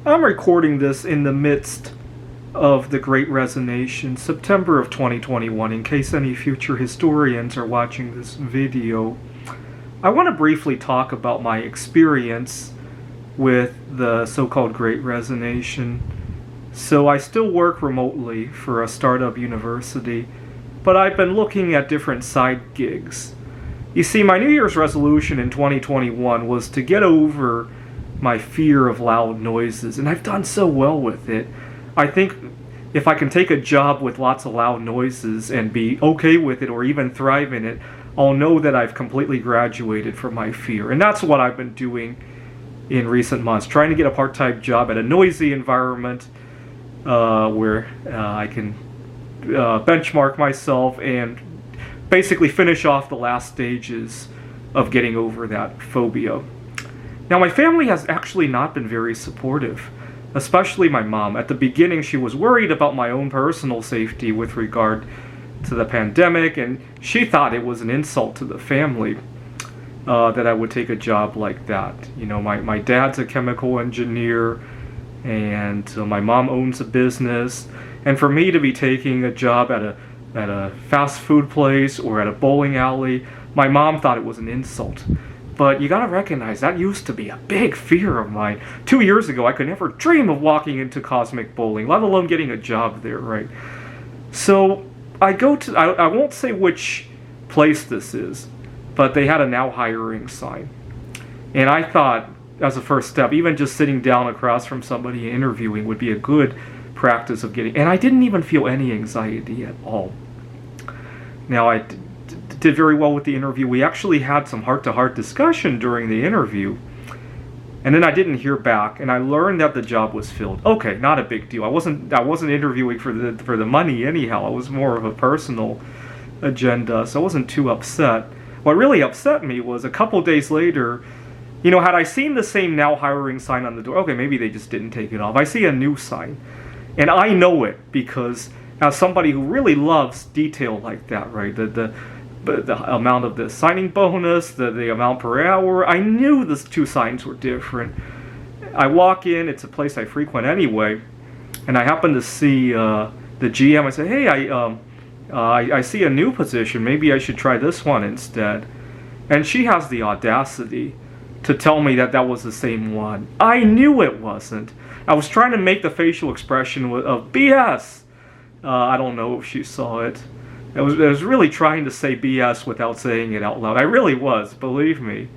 I'm recording this in the midst of the Great Resignation, September of 2021, in case any future historians are watching this video. I want to briefly talk about my experience with the so-called Great Resignation. So I still work remotely for a startup university, but I've been looking at different side gigs. You see, my New Year's resolution in 2021 was to get over my fear of loud noises, and I've done so well with it. I think if I can take a job with lots of loud noises and be okay with it or even thrive in it, I'll know that I've completely graduated from my fear. And that's what I've been doing in recent months, trying to get a part-time job at a noisy environment where I can benchmark myself and basically finish off the last stages of getting over that phobia. Now, my family has actually not been very supportive, especially my mom. At the beginning, she was worried about my own personal safety with regard to the pandemic, and she thought it was an insult to the family that I would take a job like that. You know, my dad's a chemical engineer, and my mom owns a business, and for me to be taking a job at a fast food place or at a bowling alley, my mom thought it was an insult. But you gotta recognize, that used to be a big fear of mine. 2 years ago, I could never dream of walking into Cosmic Bowling, let alone getting a job there, right? So I won't say which place this is, but they had a now hiring sign. And I thought, as a first step, even just sitting down across from somebody interviewing would be a good practice of getting, and I didn't even feel any anxiety at all. Now, I did very well with the interview. We actually had some heart-to-heart discussion during the interview, and then I didn't hear back, and I learned that the job was filled. Okay, not a big deal. I wasn't interviewing for the money anyhow. It was more of a personal agenda, so I wasn't too upset. What really upset me was a couple days later, you know, had I seen the same now hiring sign on the door, okay, maybe they just didn't take it off. I see a new sign, and I know it because as somebody who really loves detail like that, right, the amount of the signing bonus, the amount per hour, I knew the two signs were different. I walk in, it's a place I frequent anyway, and I happen to see the GM. I say, hey, I see a new position, maybe I should try this one instead. And she has the audacity to tell me that that was the same one. I knew it wasn't. I was trying to make the facial expression of BS. I don't know if she saw it. I was really trying to say BS without saying it out loud. I really was, believe me.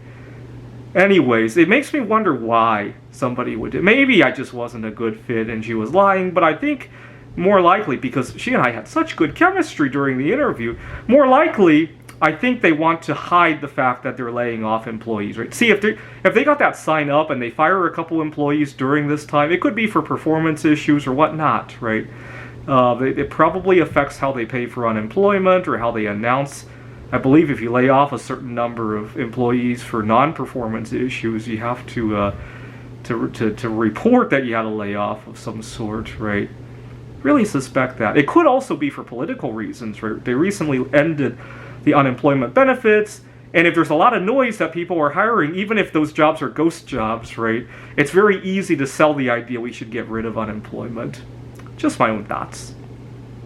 Anyways, it makes me wonder why somebody would do it. Maybe I just wasn't a good fit and she was lying, but I think more likely, because she and I had such good chemistry during the interview, more likely, I think they want to hide the fact that they're laying off employees, right? See, if they got that sign up and they fire a couple employees during this time, it could be for performance issues or whatnot, right? It probably affects how they pay for unemployment or how they announce. I believe if you lay off a certain number of employees for non-performance issues, you have to report that you had a layoff of some sort, right? Really suspect that. It could also be for political reasons, right? They recently ended the unemployment benefits, and if there's a lot of noise that people are hiring, even if those jobs are ghost jobs, right, it's very easy to sell the idea we should get rid of unemployment. Just my own thoughts.